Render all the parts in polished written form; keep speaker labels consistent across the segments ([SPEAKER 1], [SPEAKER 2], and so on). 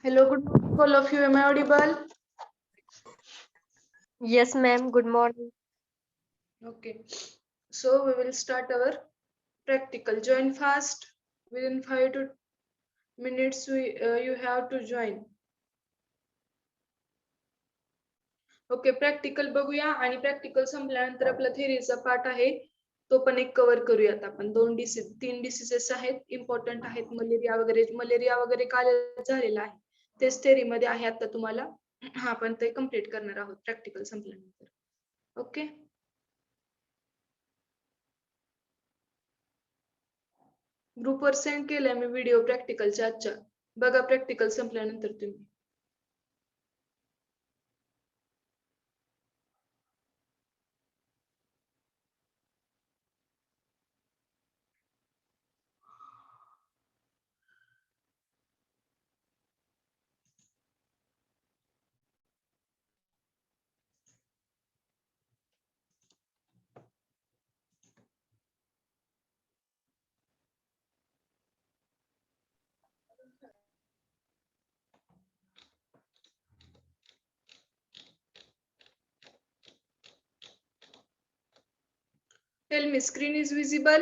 [SPEAKER 1] Hello, good morning, all of you. Am I audible?
[SPEAKER 2] Yes, ma'am. Good morning.
[SPEAKER 1] Okay. So we will start our practical. Join fast. Within 5 to minutes, you have to join. Okay practical बघूया आणि practical संपल्यानंतर आपला थेरीचा part आहे तो पण एक cover करूयात आपण. 3 डिसीजेस आहेत, इम्पॉर्टंट आहेत. मलेरिया वगैरे काल झालेला आहे, तेच थेरी मध्ये आहे. आता तुम्हाला आपण ते कम्प्लीट करणार आहोत प्रॅक्टिकल संपल्यानंतर. ओके. ग्रुपवर सेंड केलाय मी व्हिडिओ प्रॅक्टिकलच्या आजच्या. बघा प्रॅक्टिकल संपल्यानंतर तुम्ही. Tell me, screen is visible?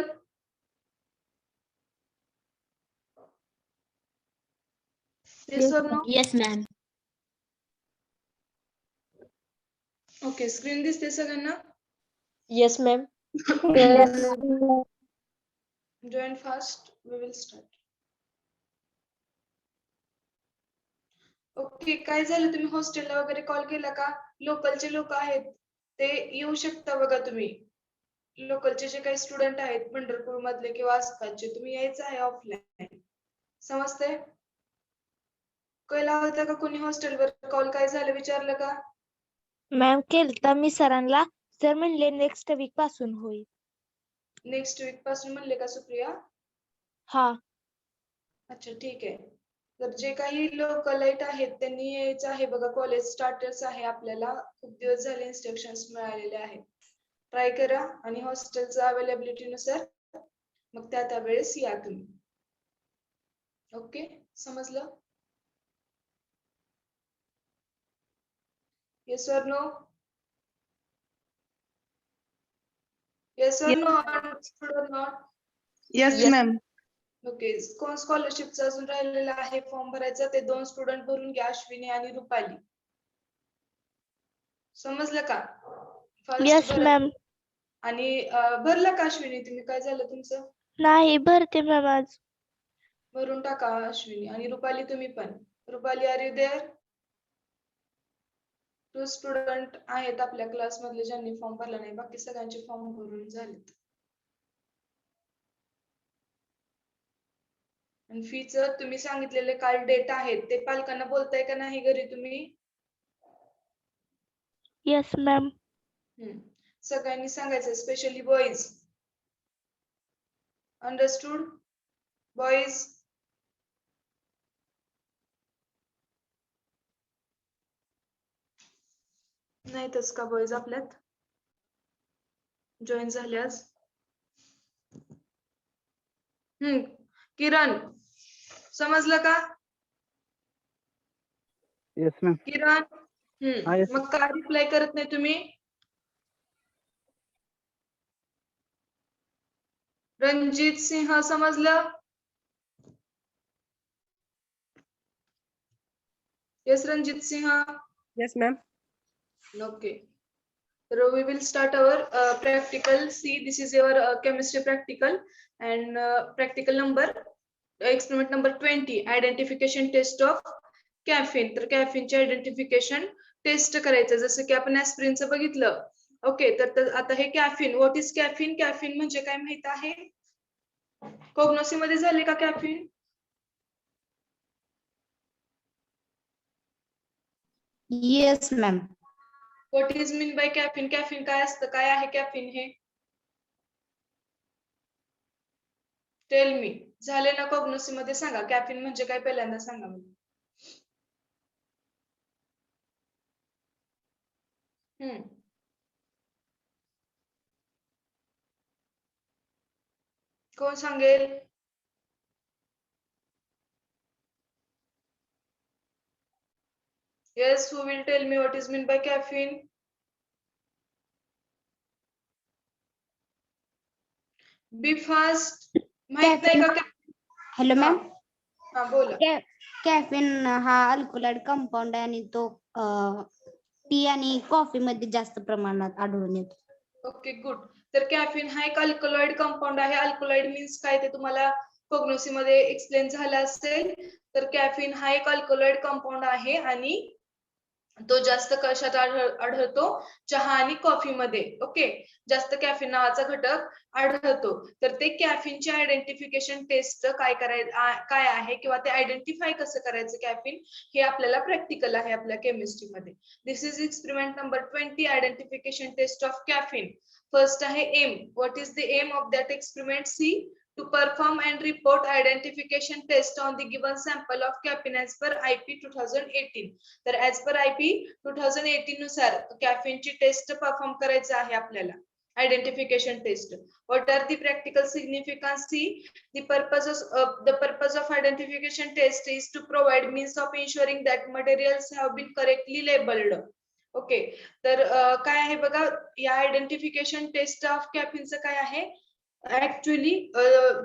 [SPEAKER 1] Yes or no?
[SPEAKER 3] Yes, ma'am.
[SPEAKER 1] Okay, screen दिसते सगळ्यांना?
[SPEAKER 2] Yes, ma'am.
[SPEAKER 1] Join fast. We will start. Okay, काय झालं? तुम्ही हॉस्टेलला वगैरे कॉल केला का? लोकलचे लोक आहेत ते येऊ शकता बघा तुम्ही. लोकलचे जे काही स्टुडंट आहेत पंढरपूर मधले किंवा आसपासचे, तुम्ही यायचं आहे ऑफलाईन. समजतंय? कळला होता का कोणी हॉस्टेलवर कॉल काय झालं विचारलं का?
[SPEAKER 3] मॅम केलता मी सरांना. सर म्हणले नेक्स्ट वीक पासून होईल.
[SPEAKER 1] नेक्स्ट वीक पासून म्हणले का सुप्रिया?
[SPEAKER 3] हा.
[SPEAKER 1] अच्छा ठीक आहे. तर जे काही लोकलाईट आहेत त्यांनी यायचं आहे बघा. कॉलेज स्टार्टर्स आहे, आपल्याला खूप दिवस झाले इन्स्ट्रक्शन्स मिळालेले आहेत. ट्राय करा आणि हॉस्टेलच्या अवेलेबिलिटी नुसार मग त्या वेळेस या तुम्ही. ओके, समजलं? Yes or no? Yes or no? Not?
[SPEAKER 4] Yes,
[SPEAKER 2] Yes.
[SPEAKER 4] ma'am.
[SPEAKER 1] Okay. कोण स्कॉलरशिपचा अजून राहिलेला आहे फॉर्म भरायचा, ते 2 स्टुडंट भरून घ्या, अश्विनी आणि रुपाली. समजलं का?
[SPEAKER 3] Yes,
[SPEAKER 1] भरा.
[SPEAKER 3] मॅम.
[SPEAKER 1] आणि भरला का अश्विनी तुम्ही? काय झालं तुमचं?
[SPEAKER 3] नाही भरते मॅम आज.
[SPEAKER 1] भरून टाका अश्विनी. आणि रुपाली तुम्ही पण. Rupali, are you there? 2 student आहेत आपल्या क्लास मधले ज्यांनी फॉर्म भरला नाही, बाकी सगळ्यांचे फॉर्म भरून झालेत. आणि फीचं तुम्ही सांगितलेले काल डेट आहेत ते पालकांना बोलताय का नाही घरी तुम्ही?
[SPEAKER 3] Yes ma'am.
[SPEAKER 1] सगळ्यांनी सांगायचं, स्पेशली बॉईज. अंडरस्टूड? बॉईज नाहीतच का बॉईज आपल्यात जॉईन झाल्यास? किरण समजलं का?
[SPEAKER 4] Yes, ma'am.
[SPEAKER 1] किरण
[SPEAKER 4] yes.
[SPEAKER 1] मग का रिप्लाय करत नाही तुम्ही? रणजित सिंह समजलं? Yes Ranjit Singh?
[SPEAKER 4] Yes, ma'am.
[SPEAKER 1] Okay. So we will start our practical. See, this is your chemistry practical and practical number, experiment number 20, identification test of caffeine. तर caffeine चे identification test करायचं, जसं की आपण aspirin बघितलं. ओके, तर आता हे caffeine. What is caffeine? Caffeine म्हणजे काय माहित आहे? कोग्नोसी मध्ये झाले का caffeine?
[SPEAKER 3] Yes, ma'am.
[SPEAKER 1] What is mean by caffeine? Caffeine काय असतं? काय आहे caffeine हे? Tell me. झाले ना कोग्नोसी मध्ये? सांगा कॅफीन म्हणजे काय, पहिल्यांदा सांगा मला. कोण सांगेल? Yes, who will tell me what is meant by caffeine? Be fast. माहित नाही का?
[SPEAKER 5] हॅलो मॅम
[SPEAKER 1] हा बोला.
[SPEAKER 5] कॅफिन हा अल्कोलाइड कंपाऊंड आहे आणि तो टी आणि कॉफी मध्ये जास्त प्रमाणात आढळून येतो.
[SPEAKER 1] Okay good. तर कॅफिन हा एक अल्कलॉइड कंपाऊंड आहे. अल्कलॉइड मीन्स काय ते तुम्हाला कोग्नोसी मध्ये एक्सप्लेन झालं असेल. तर कॅफिन हा एक अल्कलॉइड कंपाऊंड आहे आणि तो जास्त कशात आढळतो? चहा आणि कॉफी मध्ये. ओके, जास्त कॅफिन नावाचा घटक आढळतो. तर ते कॅफिनचे आयडेंटिफिकेशन टेस्ट काय आहे किंवा ते आयडेंटिफाय कसं करायचं कॅफिन, हे आपल्याला प्रॅक्टिकल आहे आपल्या केमिस्ट्री मध्ये. This is experiment number 20, identification test of caffeine. First आहे aim. What is the aim of that experiment? See, to perform and report identification test on the given sample of caffeine as per IP 2018. तर as per IP 2018 नुसार कॅफिनची taste perform करायचं आहे आपल्याला. Identification test. What are the practical significance? The purpose of identification test is to provide means of ensuring that materials have been correctly labeled. Okay, तर काय आहे बघा, या आयडेंटिफिकेशन टेस्ट ऑफ कॅफिनचं काय आहे? ऍक्च्युअली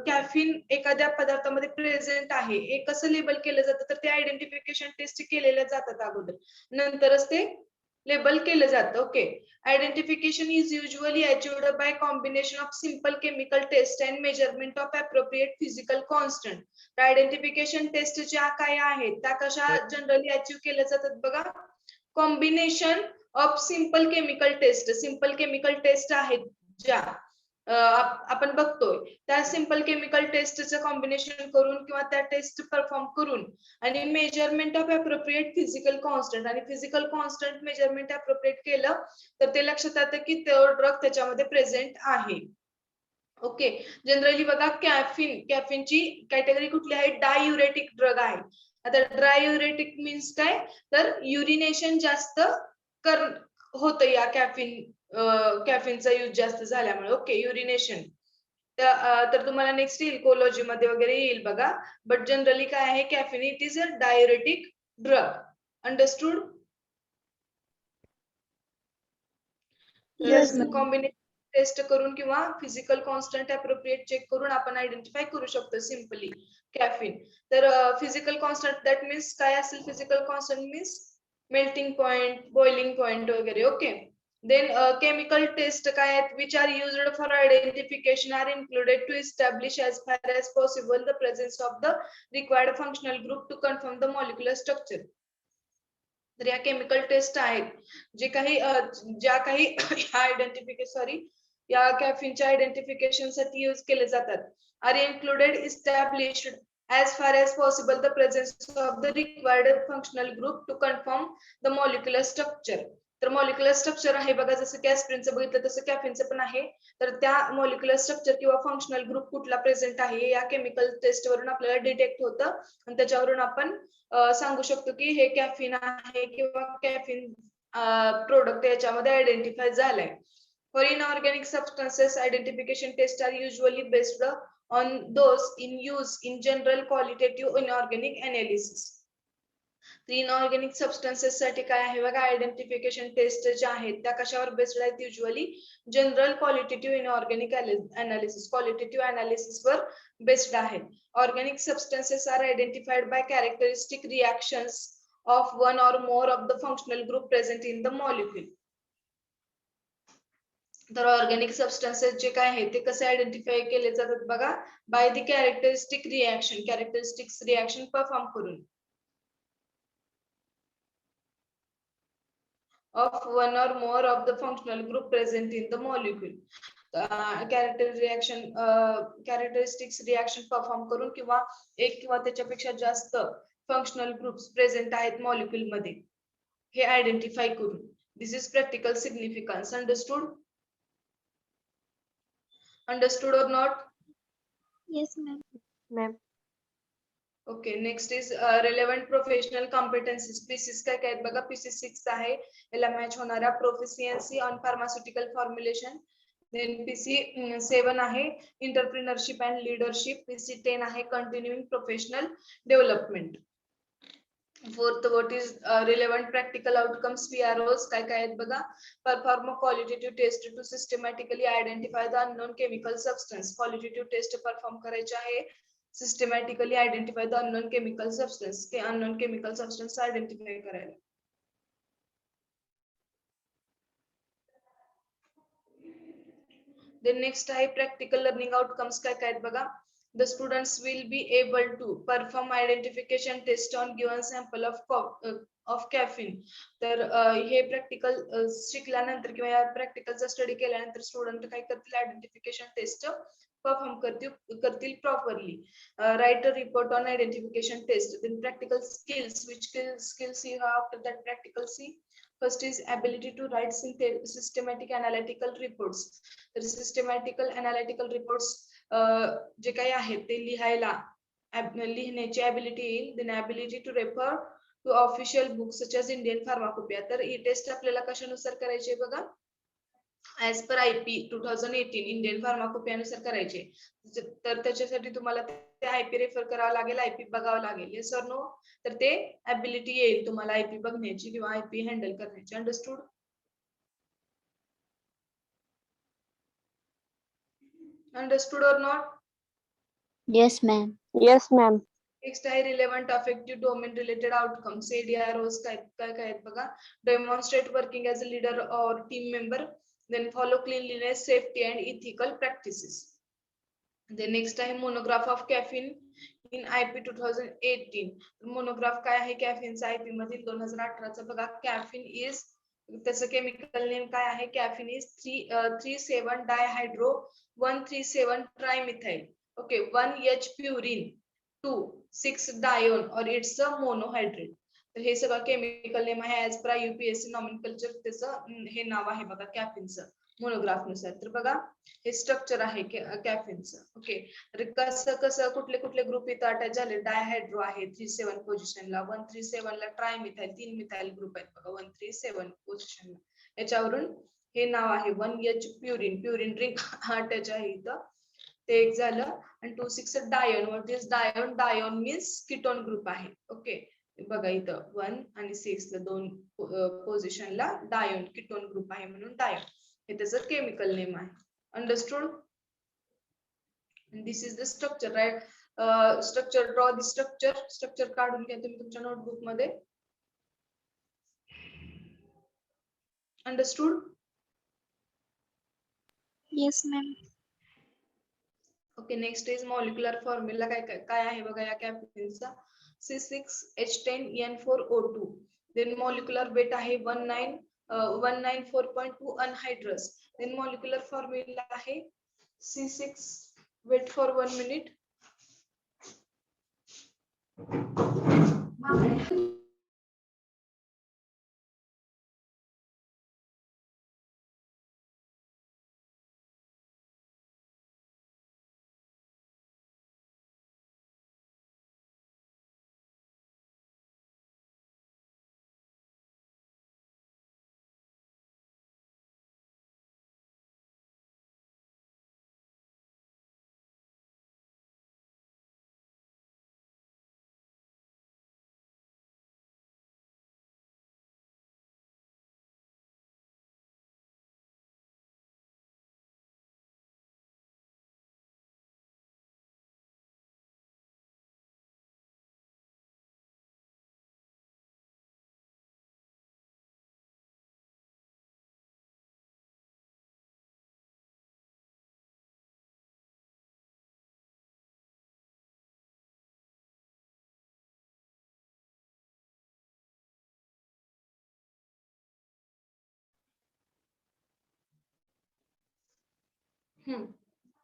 [SPEAKER 1] कॅफिन एखाद्या पदार्थामध्ये प्रेझेंट आहे हे कसं लेबल केलं जातं, तर ते आयडेंटिफिकेशन टेस्ट केलेल्या जातात अगोदर, नंतरच ते लेबल केलं जातं. Okay, identification is usually achieved by combination of simple chemical test and measurement of appropriate physical constant. Identification test ज्या काय आहेत त्या कशा जनरली अचीव्ह केल्या जातात बघा? Combination of simple chemical test. Simple chemical test आहेत ज्या आपण बघतोय, त्या सिंपल केमिकल टेस्टचं कॉम्बिनेशन करून किंवा त्या टेस्ट परफॉर्म करून आणि measurement of appropriate physical constant, आणि फिजिकल कॉन्स्टंट मेजरमेंट अप्रोप्रिएट केलं तर ते लक्षात येतं की तो ड्रग त्याच्यामध्ये प्रेझेंट आहे. ओके, जनरली बघा कॅफिनची कॅटेगरी कुठली आहे? डाययुरेटिक ड्रग आहे. आता डाययुरेटिक मीन्स काय? तर युरिनेशन जास्त होतं या कॅफिनचा यूज जास्त झाल्यामुळे. ओके, युरिनेशन. तर तुम्हाला नेक्स्ट येईल कोलॉजी मध्ये वगैरे येईल बघा. बट जनरली काय आहे? Caffeine it is a diuretic drug. Understood? Combination test करून किंवा फिजिकल कॉन्स्टंट अप्रोप्रिएट चेक करून आपण आयडेंटिफाय करू शकतो सिंपली कॅफिन. तर फिजिकल कॉन्स्टंट दॅट मीन्स काय असेल? Physical constant means melting point, boiling point वगैरे. ओके, then chemical test काय आहेत? which are used for identification are included to establish as far as possible the presence of the required functional group to confirm the molecular structure. तर या chemical test आहेत ज्या काही या कॅफिनच्या identification साठी use केले जातात. Are included established as far as possible the presence of the required functional group to confirm the molecular structure. तर मॉलिक्युलर स्ट्रक्चर आहे बघा, जसं की ऍस्पिरिनचं बघितलं तसं कॅफिनचं पण आहे. तर त्या मॉलिक्युलर स्ट्रक्चर किंवा फंक्शनल ग्रुप कुठला प्रेझेंट आहे या केमिकल टेस्ट वरून आपल्याला डिटेक्ट होतं आणि त्याच्यावरून आपण सांगू शकतो की हे कॅफिन आहे किंवा कॅफिन प्रोडक्ट याच्यामध्ये आयडेंटिफाय झालंय. For inorganic substances identification test are usually based on those in use in general qualitative inorganic analysis. Inorganic substances साठी काय आहे बघा? आयडेंटिफिकेशन टेस्ट ज्या आहेत त्या कशावर बेस्ड आहेत? Usually general qualitative inorganic analysis, qualitative analysis वर बेस्ड आहेत. Organic substances are identified by characteristic reactions of one or more of the functional group present in the molecule. तर ऑर्गॅनिक सबस्टन्सेस जे काय आहे ते कसे आयडेंटिफाय केले जातात बघा? By the characteristic reaction perform करून of one or more of the functional group present in the molecule. Characteristics reaction perform करून किंवा एक किंवा त्याच्यापेक्षा जास्त फंक्शनल ग्रुप्स प्रेझेंट आहेत मॉलिक्यूल मध्ये हे आयडेंटिफाय करून. This is practical significance. Understood or not?
[SPEAKER 3] Yes, ma'am.
[SPEAKER 2] Ma'am.
[SPEAKER 1] Okay, next is relevant professional competencies. PCs काय काय आहेत बघा? पीसी 6 आहे, याला मॅच होणारा proficiency on pharmaceutical formulation. Then PC 7 आहे, एंटरप्रेन्योरशिप अँड लीडरशिप. पीसी 10 आहे, continuing professional development. Fourth, what is relevant practical outcomes PROs काय काय आहेत बघा. Perform a qualitative test to systematically identify the unknown chemical substance. Qualitative test perform करायचे आहे. Systematically identify the unknown chemical substance. ते unknown chemical substance identify करायला. Then next आहे practical learning outcomes काय काय आहेत बघा. The students will be able to perform identification test on given sample of caffeine. तर हे प्रॅक्टिकल शिकल्यानंतर किंवा या प्रॅक्टिकलचा स्टडी केल्यानंतर स्टुडंट काय करतील आयडेंटिफिकेशन टेस्ट परफॉर्म करतील properly. Right a report on identification test. Then practical skills which skills you have after that practical see. First is ability to write systematic analytical reports. तर systematical analytical reports जे काही आहेत ते लिहिण्याची ability येईल. then ability to refer to official books such as Indian Pharmacopoeia. तर ही taste आपल्याला कशानुसार करायची आहे बघा. As per IP 2018 Indian pharmacopoeia नुसार करायचे. तर त्याच्यासाठी तुम्हाला ते IP रेफर करावं लागेल, IP बघावं लागेल. Yes or no. तर ते ऍबिलिटी येईल तुम्हाला IP बघण्याची किंवा IP हँडल करण्याची. Understood. Understood or not?
[SPEAKER 5] Yes, ma'am.
[SPEAKER 2] Yes, ma'am.
[SPEAKER 1] Next आहे relevant affective domain related outcomes. ADROs काय काय आहेत बघा. Demonstrate working as a leader or team member. Then follow cleanliness, safety and ethical practices. Then next आहे monograph of caffeine in IP 2018. monograph काय आहे कॅफिनचा IP मधील 2018 चा बघा. caffeine is त्याचं केमिकल नेम काय आहे. caffeine is 3,7 dihydro 137 trimethyl. Okay, 1H purine 2,6 dione or it's a monohydrate. तर हे सगळं केमिकल नेम आहे ऍज पर UPSC नॉमेनक्लेचर. त्याचं हे नाव आहे बघा कॅफिनचं मोनोग्राफ नुसार. तर बघा हे स्ट्रक्चर आहे कॅफिनचं. ओके, तर कसं कसं कुठले कुठले ग्रुप इथं अटॅच झाले. डायहायड्रो आहे 37 पोझिशनला. 137 ला ट्रायमिथाइल 3 मिथाइल ग्रुप आहेत बघा 137 पोझिशनला. याच्यावरून हे नाव आहे 1H purine. Purine ring attach आहे इथं. ते एक झालं. आणि 2,6 dione. What is dione. Dione means ketone group आहे. ओके, बघा इथं 1 आणि 6 दोन पोझिशनला डायोन कीटोन ग्रुप आहे म्हणून डायोन हे त्याचं केमिकल नेम आहे. Understood. This is the structure. Right. Structure draw the structure. Structure काढून घ्या तुम्ही तुमच्या नोटबुक मध्ये. Understood.
[SPEAKER 3] Yes, ma'am.
[SPEAKER 1] Okay, next is molecular formula काय काय काय आहे बघा या कॅफिनचा. C6H10N4O2. देन मॉलिक्युलर वेट आहे 194.2 अनहायड्रस. देन मॉलिक्युलर फॉर्म्युला आहे C6. Wait for 1 minute.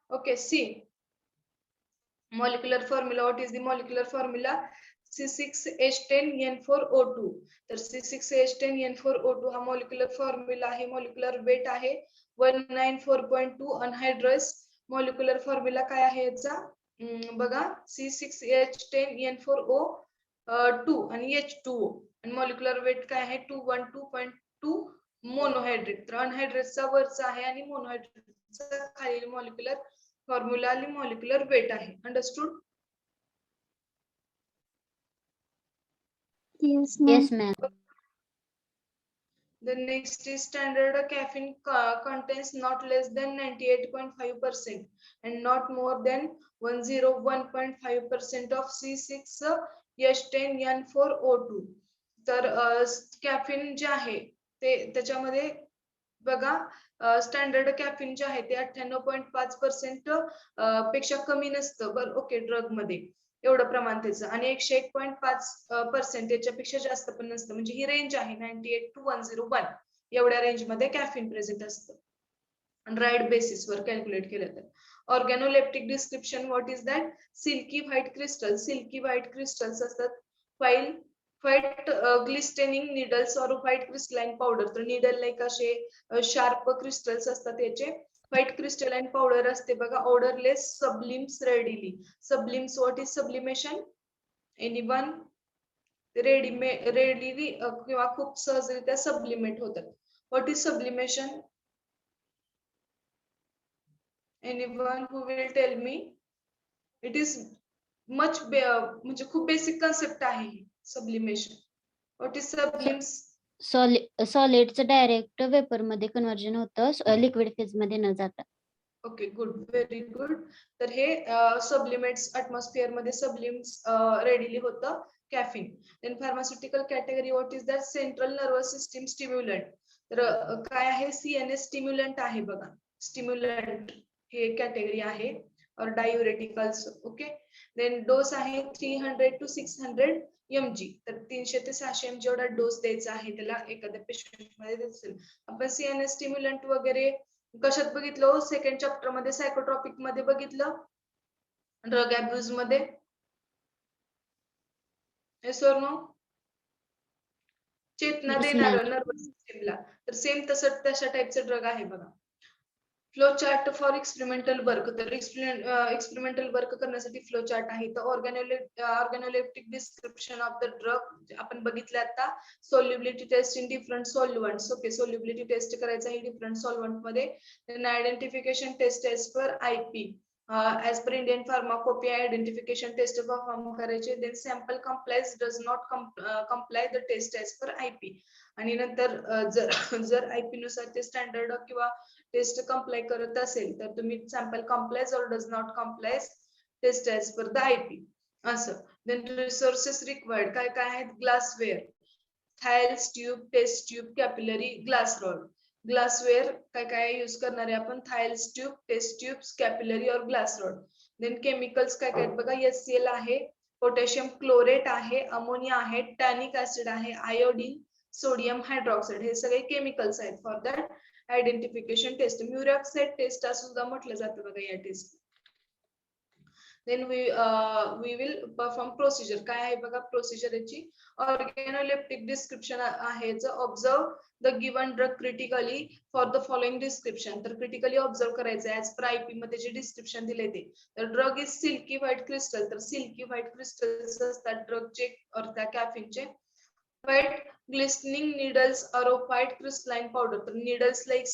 [SPEAKER 1] Okay, see. Molecular formula. What is the molecular formula? C6H10N4O2. तर C6H10N4O2 हा molecular formula आहे. molecular weight आहे 194.2 अनहायड्रस. molecular formula काय आहे याचा बघा. C6H10N4O2 आणि H2O. आणि molecular weight काय आहे 212.2 मोनोहायड्रेट. तर अनहायड्रेटचा वरचा आहे आणि मोनोहायड्रेटचा खाली मॉलिक्युलर फॉर्म्युला आणि मॉलिक्युलर वेट आहे. Understood.
[SPEAKER 3] Yes,
[SPEAKER 5] Yes,
[SPEAKER 3] ma'am.
[SPEAKER 5] ma'am.
[SPEAKER 1] The next is standard caffeine contains not less than 98.5% and not more than 101.5% of C6H10N4O2. तर कॅफिन जे आहे ते त्याच्यामध्ये बघा स्टँडर्ड कॅफिन जे आहे ते 98.5% पेक्षा कमी नसतं बरं ओके ड्रग मध्ये एवढं प्रमाण त्याचं आणि 101.5% त्याच्यापेक्षा जास्त पण नसतं म्हणजे ही रेंज आहे 98 to 101 एवढ्या रेंज मध्ये कॅफिन प्रेझेंट असतं राईट बेसिसवर कॅल्क्युलेट केलं तर organoleptic description what is that silky white crystals असतात white glistening needles or white crystalline powder तर निडल लाईक असे शार्प क्रिस्टल्स असतात याचे व्हाईट क्रिस्टलाइन पावडर असते बघा orderless sublimes readily sublimes what is sublimation anyone readily किंवा खूप सहजरित्या सबलिमेट होतात what is sublimation anyone who will tell me it is much म्हणजे खूप बेसिक कन्सेप्ट आहे सबलिमेशन व्हॉट इज सबलिम्स
[SPEAKER 5] सॉलिडचं डायरेक्ट वेपर मध्ये कन्व्हर्जन होतं लिक्विड फेज मध्ये न जाता.
[SPEAKER 1] ओके गुड व्हेरी गुड तर हे सबलिमेट्स ऍटमॉस्फिअर मध्ये सबलिम्स रेडिली होतं caffeine then pharmaceutical category what is that central nervous system stimulant तर काय आहे सीएनएस स्टिम्युलंट आहे बघा स्टिम्युलंट हे कॅटेगरी आहे और डायुरेटिकल्स ओके देन डोस आहे 300 to 600 mg तर 300 ते 600 mg एवढा डोस द्यायचा आहे त्याला एखाद्या पेशंट मध्ये दिसेल आपण सीएनएस स्टिम्युलंट वगैरे कशात बघितलं सेकंड चॅप्टर मध्ये सायकोट्रॉपिक मध्ये बघितलं ड्रग अब्यूज मध्ये yes or no Chetna
[SPEAKER 5] Yes,
[SPEAKER 1] देणार
[SPEAKER 5] ma'am.
[SPEAKER 1] नर्वस सिस्टीमला तर सेम तशा टाइपचे ड्रग आहे बघा flow chart for experimental work तर एक्सपेरिमेंटल वर्क करण्यासाठी फ्लो चार्ट आहे तर organoleptic description of the drug आपण बघितलं आता solubility test in different solvents okay solubility test करायचं आहे डिफरंट सॉल्युएंट मध्ये then identification test as per IP as per Indian Pharmacopoeia identification test perform करायचे then sample complies does not comply the test as per IP आणि नंतर जर IP नुसार ते standard किंवा टेस्ट कंप्लाय करत असेल तर तुम्ही sample complies or does not complies test as per the IP असं देन रिसोर्सेस रिक्वायर्ड काय काय आहेत glassware Thiele's tube test tube capillary glass rod glassware काय काय यूज करणार आहे आपण Thiele's tube test tube capillary और ग्लास रॉड देन केमिकल्स काय काय बघा HCl आहे पोटॅशियम क्लोरेट आहे अमोनिया आहे टॅनिक ऍसिड आहे आयोडीन सोडियम हायड्रॉक्साइड हे सगळे केमिकल्स आहेत for that identification test murexide taste असं सुद्धा म्हटलं जातं बघा या taste then we will perform procedure काय आहे बघा प्रोसिजर याची ऑर्गॅनोलेप्टिक डिस्क्रिप्शन आहे observe the given drug critically for the following description तर क्रिटिकली ऑब्झर्व करायचं ऍज पर आयपी मध्ये जे डिस्क्रिप्शन दिले ते तर drug is silky white crystal तर सिल्की व्हाईट क्रिस्टल्स असतात ड्रगचे और त्या कॅफिनचे white glistening needles or white crystalline powder तर needles like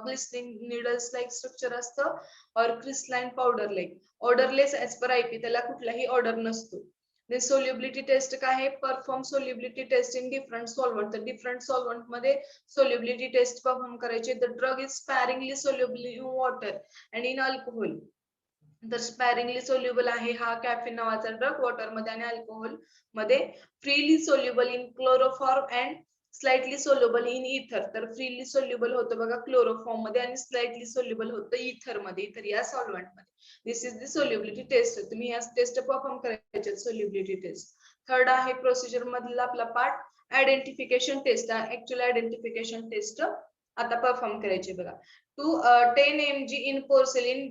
[SPEAKER 1] glistening needles like structure असतं और crystalline powder like orderless as per IP त्याला कुठलाही ऑर्डर नसतो then सोल्युबिलिटी टेस्ट काय आहे perform solubility test in different solvent तर डिफरंट सॉल्व्हंट मध्ये सोल्युबिलिटी टेस्ट परफॉर्म करायचे the drug is sparingly soluble in water and in alcohol तर sparingly soluble आहे हा कॅफिन नावाचा ड्रग वॉटर मध्ये आणि अल्कोहोल मध्ये freely soluble in chloroform and slightly soluble in इथर तर फ्रीली सोल्युबल होतं बघा क्लोरोफॉर्म मध्ये आणि स्लाइटली सोल्युबल होतं इथर मध्ये इथर या सॉल्व्हंट मध्ये this is the solubility test तुम्ही या टेस्ट परफॉर्म करायचे सोल्युबिलिटी टेस्ट थर्ड आहे प्रोसिजर मधला आपला part identification test actual identification test आता परफॉर्म करायचे बघा to 10 mg in porcelain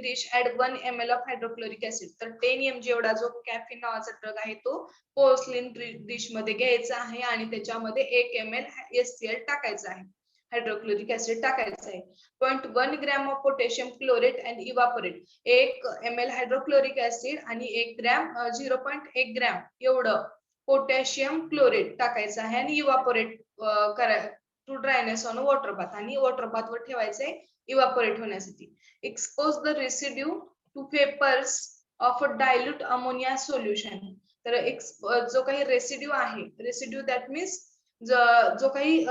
[SPEAKER 1] dish add 1 ml of hydrochloric acid तर 10 mg एवढा जो कॅफिन नावाचा ड्रग आहे तो पोर्सलिन डिश मध्ये घ्यायचा आहे आणि त्याच्यामध्ये 1 ml HCl टाकायचा आहे हायड्रोक्लोरिक ऍसिड टाकायचं आहे 0.1 gram of potassium chlorate and evaporate 1 ml hydrochloric acid आणि 1 ग्रॅम 0.1 ग्रॅम एवढं पोटॅशियम क्लोरेट टाकायचं आहे आणि evaporate to dryness on water bath आणि वॉटर बाथ वर ठेवायचे इव्हापोरेट होण्यासाठी expose the residue to vapours of a dilute ammonia solution तर जो काही रेसिड्यू आहे, रेसिड्यू दॅट मीन्स जो काही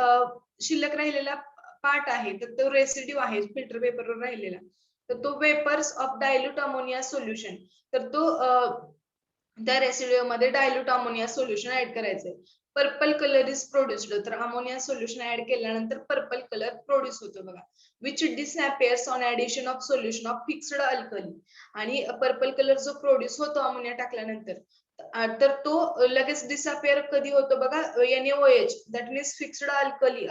[SPEAKER 1] शिल्लक राहिलेला पार्ट आहे, तर तो रेसिड्यू आहे फिल्टर पेपरवर राहिलेला, तर तो vapours of dilute ammonia solution, तर तो त्या रेसिड्यू मध्ये डायल्यूट अमोनिया सोल्युशन ऍड करायचंय. पर्पल कलर इज प्रोड्युस्ड, तर अमोनिया सोल्युशन ऍड केल्यानंतर पर्पल कलर प्रोड्यूस होतो बघा. Which disappears on addition of solution of fixed alkali, आणि पर्पल कलर जो प्रोड्यूस होतो अमोनिया टाकल्यानंतर, तर तो लगेच डिसअपियर कधी होतो बघा, NaOH that means fixed alkali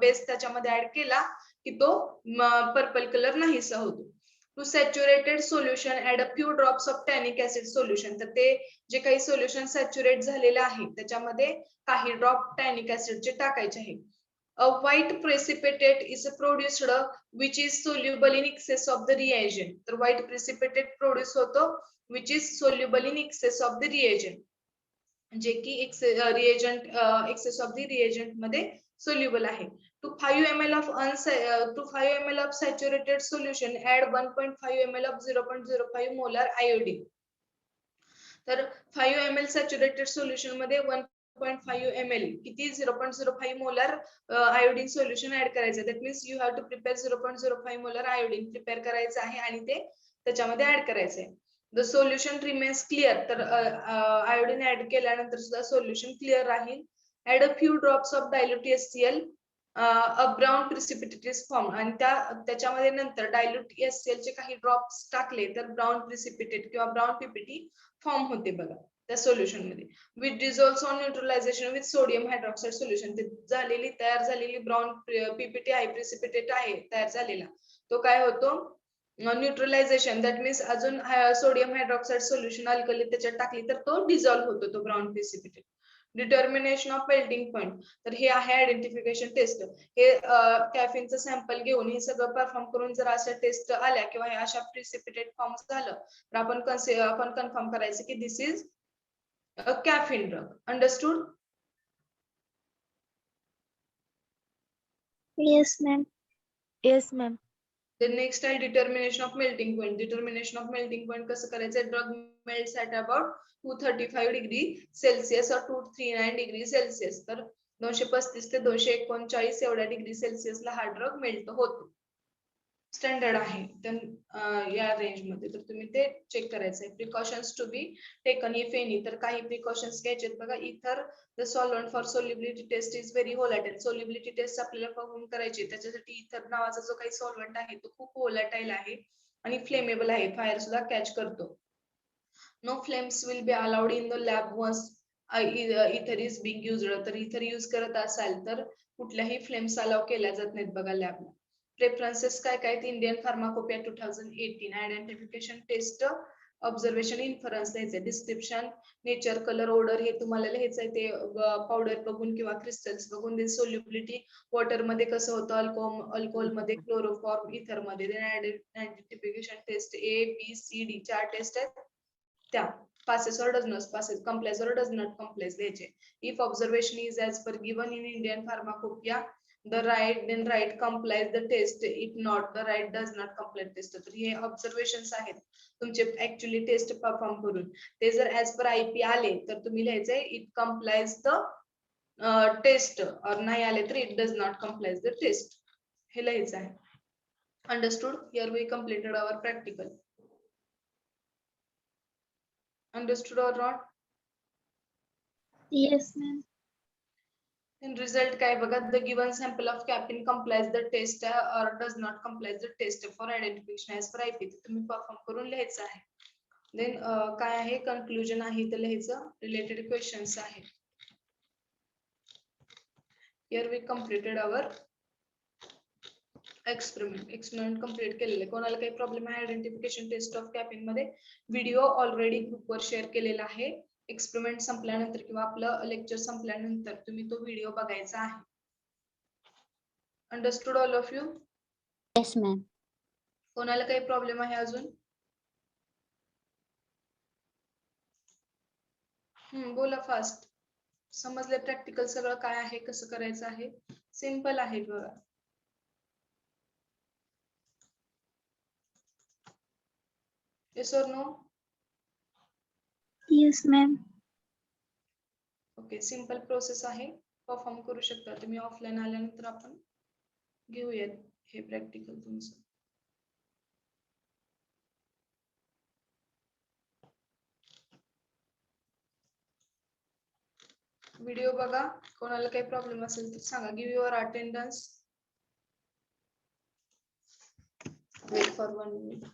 [SPEAKER 1] base त्याच्यामध्ये ऍड केला की तो पर्पल कलर नाहीसा होतो. To saturated solution add a few drops of tannic acid solution, तर ते जे काही सोल्युशन सॅच्युरेट झालेले आहे त्याच्यामध्ये काही ड्रॉप टॅनिक ऍसिडचे टाकायचे आहे. A white precipitate is produced which is soluble in excess of the reagent, तर white precipitate प्रोड्यूस होतो which is soluble in excess of the reagent, जे की reagent excess of the reagent मध्ये soluble आहे. To 5 ml of saturated solution add 1.5 ml of 0.05 molar iodine, तर 5 ml saturated solution मध्ये 1.5 ml किती 0.05 molar iodine solution add करायचं. That means you have to prepare 0.05 molar iodine prepare करायचं आहे आणि ते त्याच्यामध्ये ऍड करायचं आहे. द सोल्युशन रिमेन्स क्लिअर, तर आयोडीन ऍड केल्यानंतर सुद्धा सोल्युशन क्लिअर राहील. Add a few drops of dilute HCl, a brown precipitate is form, आणि त्याच्यामध्ये नंतर डायल्यूट HCl चे काही ड्रॉप्स टाकले तर ब्राउन प्रिसिपिटेट किंवा ब्राउन PPT फॉर्म होते बघा त्या सोल्युशन मध्ये. With dissolves on neutralisation with sodium hydroxide solution, ते तयार झालेली ब्राउन PPT आहे, प्रिसिपिटेट आहे तयार झालेला, तो काय होतो न्यूट्रलायझेशन, दॅट मीन्स अजून सोडियम हायड्रॉक्साइड सोल्युशन अल्कली त्याच्यात टाकली तर तो डिझॉल्व्ह होतो तो brown precipitate. Determination of melting point, तर हे आहे आयडेंटिफिकेशन टेस्ट. हे कॅफिनचं सॅम्पल घेऊन हे सगळं परफॉर्म करून जर अशा टेस्ट आल्या किंवा हे अशा प्रिसिपिटेट फॉर्म झालं तर आपण कन्फर्म करायचं की this is a caffeine drug. Understood?
[SPEAKER 3] Yes, ma'am. Yes, ma'am.
[SPEAKER 1] The next आहे determination of melting point. Determination of melting point कसं करायचं? Drug melts at about 235 degree celsius और 239 डिग्री सेल्सिअस, तर 235 ते 239 एवढ्या डिग्री सेल्सिअसला हा ड्रग मेल्ट होतो. Standard आहे या रेंज मध्ये, तर तुम्ही ते चेक करायचंय. Precautions to be taken if any, तर काही प्रिकॉशन्स घ्यायचे बघा. Ether the solvent for solubility test is very volatile, solubility test आपल्याला परफॉर्म करायची, त्याच्यासाठी इथर नावाचा जो काही सॉल्व्हंट आहे तो खूप व्होलॅटाइल आहे आणि फ्लेमेबल आहे, फायर सुद्धा कॅच करतो. No flames will be allowed in the lab once ether is being used, तर इथर युज करत असाल तर कुठल्याही फ्लेम्स अलाउ केल्या जात नाहीत बघा लॅबला. प्रेफरन्सेस काय काय? Indian pharmacopoeia 2018, identification test, observation, inference लिहायचंय. डिस्क्रिप्शन, नेचर, कलर, ऑर्डर हे तुम्हाला लिहायचंय, ते पावडर बघून किंवा क्रिस्टल्स बघून. सोल्युबिलिटी वॉटर मध्ये कसं होतं, अल्कोहोल मध्ये, क्लोरोफॉर्म, इथर मध्ये. आयडेंटिफिकेशन टेस्ट ABCD 4 टेस्ट आहेत त्या. passes or does not passes, complies or does not complies द्यायचे. If observation is as per given in Indian Pharmacopoeia, the right then right complies the test, if not the right does not comply test. तर हे observations आहेत तुमचे actually taste perform करून, ते जर as per IP आले तर तुम्ही लिहायचंय इट कम्प्लायज द टेस्ट, और नाही आले तर it does not complies the test, हे लिहायचं आहे. Understood? Here we completed our practical. Understood or not?
[SPEAKER 3] Yes, ma'am.
[SPEAKER 1] In result काय बघा, the given sample of caffeine complies the test or does not complies the test for identification as per IP, तुम्ही perform करून लिहायचं आहे. Then काय आहे conclusion आहे तर लिहायचं. रिलेटेड क्वेश्चन्स आहे. Here we completed our experiment complete केलेले. कोणाला काही प्रॉब्लेम आहे आयडेंटिफिकेशन टेस्ट ऑफ कॅफिन मध्ये? व्हिडिओ ऑलरेडी ग्रुपवर शेअर केलेला आहे. एक्सपेरिमेंट संपल्यानंतर किंवा आपलं लेक्चर संपल्यानंतर तुम्ही तो व्हिडिओ बघायचा आहे. Understood all of you?
[SPEAKER 5] Yes ma'am.
[SPEAKER 1] कोणाला काही प्रॉब्लेम आहे अजून? बोला फास्ट. समजले प्रॅक्टिकल सगळं काय आहे, कसं करायचं आहे? सिंपल आहे बघा. Yes or no?
[SPEAKER 3] Yes, ma'am.
[SPEAKER 1] Okay, simple process आहे, परफॉर्म करू शकता तुम्ही. ऑफलाईन आल्यानंतर आपण घेऊयात हे प्रॅक्टिकल तुमचं. व्हिडिओ बघा, कोणाला काही प्रॉब्लेम असेल तर सांगा. Give your attendance. Wait for 1 minute.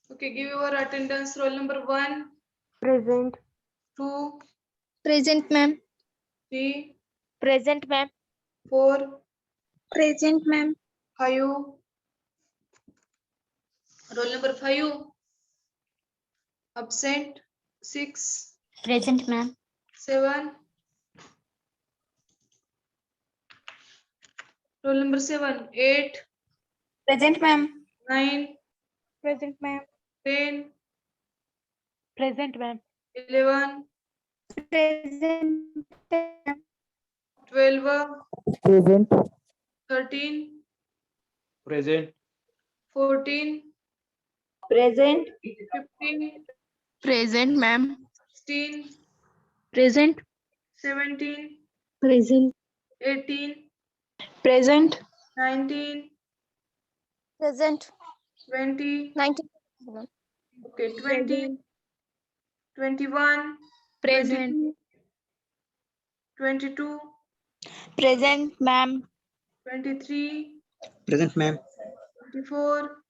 [SPEAKER 1] Okay, give your attendance. Roll number 1,
[SPEAKER 2] Present.
[SPEAKER 1] 2,
[SPEAKER 3] Present, ma'am.
[SPEAKER 1] 3,
[SPEAKER 3] Present, ma'am.
[SPEAKER 1] 4,
[SPEAKER 3] Present, ma'am.
[SPEAKER 1] 5. Roll number 5. Absent. 6,
[SPEAKER 5] Present, ma'am.
[SPEAKER 1] 7. Roll number 7. 8,
[SPEAKER 3] Present, ma'am.
[SPEAKER 1] 9,
[SPEAKER 3] Present, ma'am.
[SPEAKER 1] 10,
[SPEAKER 3] Present, ma'am.
[SPEAKER 1] 11,
[SPEAKER 3] Present, ma'am.
[SPEAKER 1] 12,
[SPEAKER 4] Present.
[SPEAKER 1] 13,
[SPEAKER 4] Present.
[SPEAKER 1] 14,
[SPEAKER 3] Present.
[SPEAKER 1] 15,
[SPEAKER 3] Present, ma'am.
[SPEAKER 1] 16,
[SPEAKER 3] Present.
[SPEAKER 1] 17,
[SPEAKER 3] Present.
[SPEAKER 1] 18,
[SPEAKER 3] Present.
[SPEAKER 1] 19,
[SPEAKER 3] Present.
[SPEAKER 1] 20.
[SPEAKER 3] 19.
[SPEAKER 1] Okay, 20, 21,
[SPEAKER 3] Present.
[SPEAKER 1] 22,
[SPEAKER 3] Present, ma'am.
[SPEAKER 1] 23,
[SPEAKER 4] Present, ma'am.
[SPEAKER 1] 24.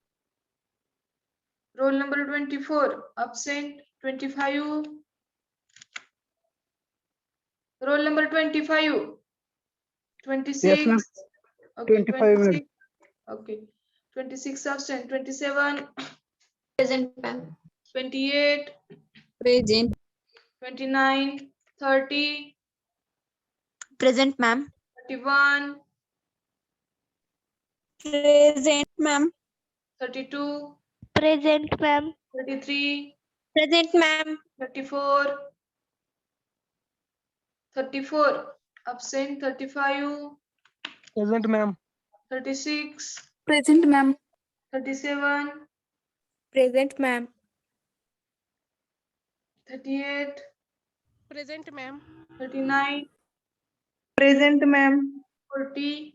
[SPEAKER 1] Roll number 24. Absent. 25. Roll number 25. 26.
[SPEAKER 4] Yes, ma'am.
[SPEAKER 1] Okay,
[SPEAKER 4] 25 minutes.
[SPEAKER 1] 26. Okay. 26 absent. 27.
[SPEAKER 3] Present, ma'am.
[SPEAKER 1] 28.
[SPEAKER 3] Present.
[SPEAKER 1] 29. 30.
[SPEAKER 3] Present, ma'am.
[SPEAKER 1] 31.
[SPEAKER 3] Present, ma'am.
[SPEAKER 1] 32.
[SPEAKER 3] Present, ma'am.
[SPEAKER 1] 33.
[SPEAKER 3] Present, ma'am.
[SPEAKER 1] 34. 34. Absent. 35.
[SPEAKER 4] Present, ma'am.
[SPEAKER 1] 36.
[SPEAKER 3] Present, ma'am.
[SPEAKER 1] 37.
[SPEAKER 3] Present, ma'am.
[SPEAKER 1] 38.
[SPEAKER 3] Present, ma'am.
[SPEAKER 1] 39.
[SPEAKER 4] Present, ma'am.
[SPEAKER 1] 40.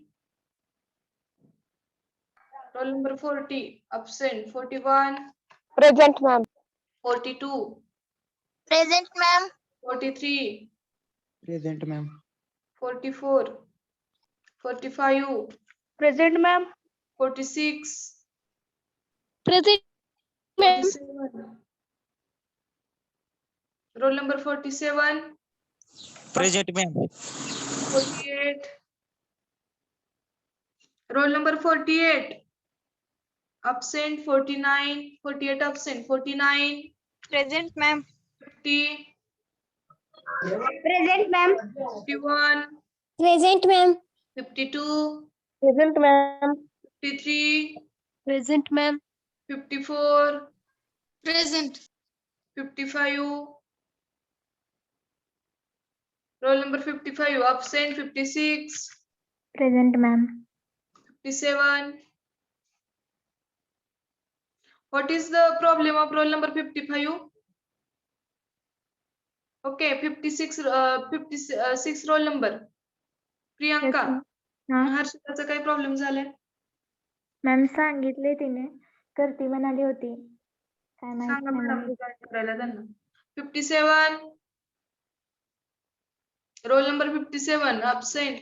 [SPEAKER 1] Roll number 40. Absent. 41.
[SPEAKER 2] Present, ma'am.
[SPEAKER 1] 42.
[SPEAKER 3] Present, ma'am.
[SPEAKER 1] 43.
[SPEAKER 4] Present, ma'am.
[SPEAKER 1] 44. 45.
[SPEAKER 3] Present, ma'am.
[SPEAKER 1] 46.
[SPEAKER 3] Present, ma'am.
[SPEAKER 1] 47. Roll number 47.
[SPEAKER 6] Present, ma'am.
[SPEAKER 1] 48. Roll number 48. Absent. 49. 48 absent. 49.
[SPEAKER 3] Present, ma'am.
[SPEAKER 1] 50.
[SPEAKER 5] Present, ma'am.
[SPEAKER 1] 51.
[SPEAKER 5] Present, ma'am.
[SPEAKER 1] 52.
[SPEAKER 2] Present, ma'am.
[SPEAKER 1] 53,
[SPEAKER 2] Present, ma'am.
[SPEAKER 1] 54,
[SPEAKER 5] Present.
[SPEAKER 1] 55. Roll number 55, absent 56,
[SPEAKER 3] Present, ma'am.
[SPEAKER 1] 57. What is the problem of roll number 55? Okay, 56 roll number. Priyanka, हर्षदाचा काय problem झालाय?
[SPEAKER 3] Ma'am सांगितले तिने करती म्हणाली होती. काय माहित
[SPEAKER 1] सांगा
[SPEAKER 3] नाही
[SPEAKER 1] मॅडम
[SPEAKER 3] मला.
[SPEAKER 1] काय करायला त्यांना. 57. Roll number 57, absent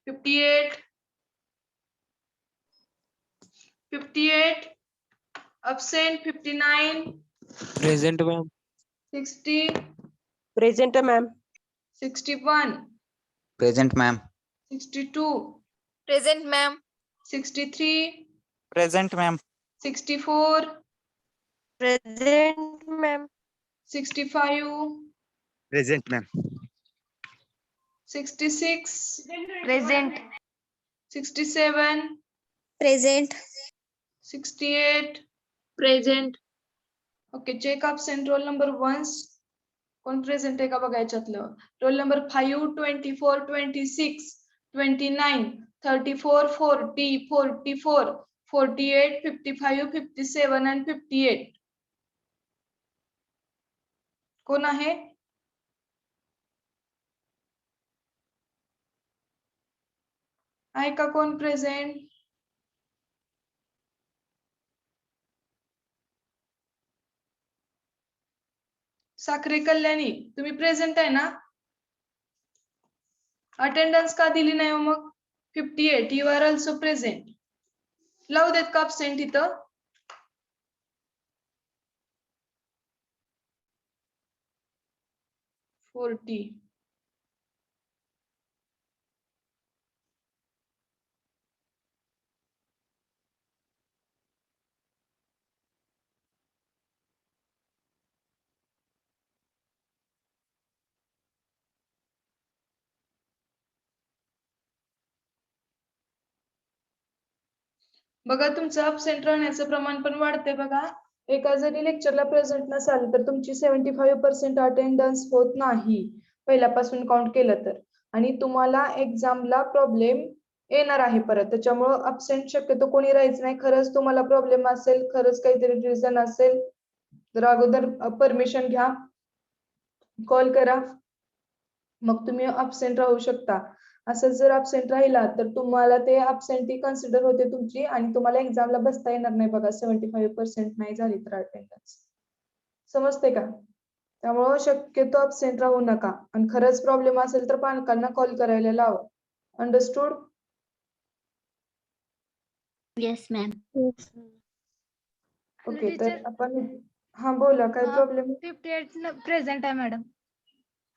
[SPEAKER 1] 58, 58, absent 59,
[SPEAKER 6] Present, ma'am.
[SPEAKER 1] 60,
[SPEAKER 2] Present, ma'am.
[SPEAKER 1] 61,
[SPEAKER 4] Present, ma'am.
[SPEAKER 1] 62,
[SPEAKER 5] Present, ma'am.
[SPEAKER 1] 63,
[SPEAKER 6] Present, ma'am.
[SPEAKER 1] 64,
[SPEAKER 2] Present, ma'am.
[SPEAKER 1] 65,
[SPEAKER 6] Present, ma'am.
[SPEAKER 1] 66,
[SPEAKER 2] Present.
[SPEAKER 1] 67,
[SPEAKER 5] Present.
[SPEAKER 1] 68.
[SPEAKER 5] Present.
[SPEAKER 1] Okay, check absent roll number once. कोण प्रेझेंट आहे का बघा याच्यातलं. Roll number 5, 24, 26, 29, 34, 40, 44, 48, 55, 57 and 58. कोण आहे? आहे का कोण present? Sakhare Kalyani, तुम्ही प्रेझेंट आहे ना? अटेंडन्स का दिली नाही हो मग? 58, यू आर ऑल्सो प्रेझेंट. लावू देत का absent इथं? फोर्टी. बघा तुमचं absent राहण्याचं प्रमाण पण वाढते बघा. एका जरी लेक्चरला प्रेझेंट नसाल तर तुमची 75% अटेंडन्स होत नाही पहिल्यापासून काउंट केलं तर. आणि तुम्हाला एक्झामला प्रॉब्लेम येणार आहे परत. त्याच्यामुळं absent शक्यतो कोणी राहायचं नाही. खरंच तुम्हाला प्रॉब्लेम असेल, खरंच काहीतरी रिझन असेल तर अगोदर परमिशन घ्या, कॉल करा, मग तुम्ही absent राहू शकता. असं जर absent राहिला तर तुम्हाला ते absentee कन्सिडर होते तुमची आणि तुम्हाला एक्झामला बसता येणार नाही बघा 75% नाही झाली तर अटेंडन्स. समजते का? त्यामुळं शक्यतो absent राहू नका. आणि खरंच प्रॉब्लेम असेल तर पालकांना कॉल करायला लावा. अंडरस्टूड?
[SPEAKER 5] Yes, ma'am.
[SPEAKER 1] ओके, तर आपण हा बोला, काय प्रॉब्लेम?
[SPEAKER 3] 58 प्रेझेंट आहे मॅडम.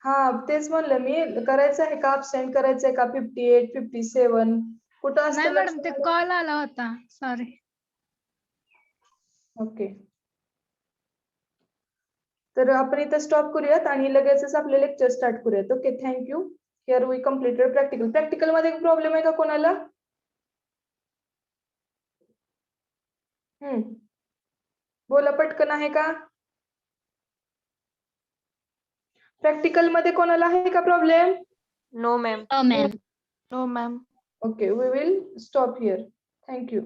[SPEAKER 1] हा तेच म्हणलं मी, करायचं आहे का absent करायचं आहे का 58, 57? कुठं
[SPEAKER 3] नाही
[SPEAKER 1] असतं
[SPEAKER 3] मॅडम, ते
[SPEAKER 1] लक्षात?
[SPEAKER 3] कॉल आला होता. सॉरी.
[SPEAKER 1] ओके, तर आपण इथं स्टॉप करूयात आणि लगेचच आपले लेक्चर स्टार्ट करूयात. Okay, thank you. Here we completed practical. Practical मध्ये प्रॉब्लेम आहे का कोणाला? बोला पटकन, आहे का? प्रॅक्टिकल मध्ये कोणाला आहे का problem?
[SPEAKER 2] No, ma'am.
[SPEAKER 5] Oh, ma'am.
[SPEAKER 2] No, ma'am.
[SPEAKER 1] Okay, we will stop here. Thank you.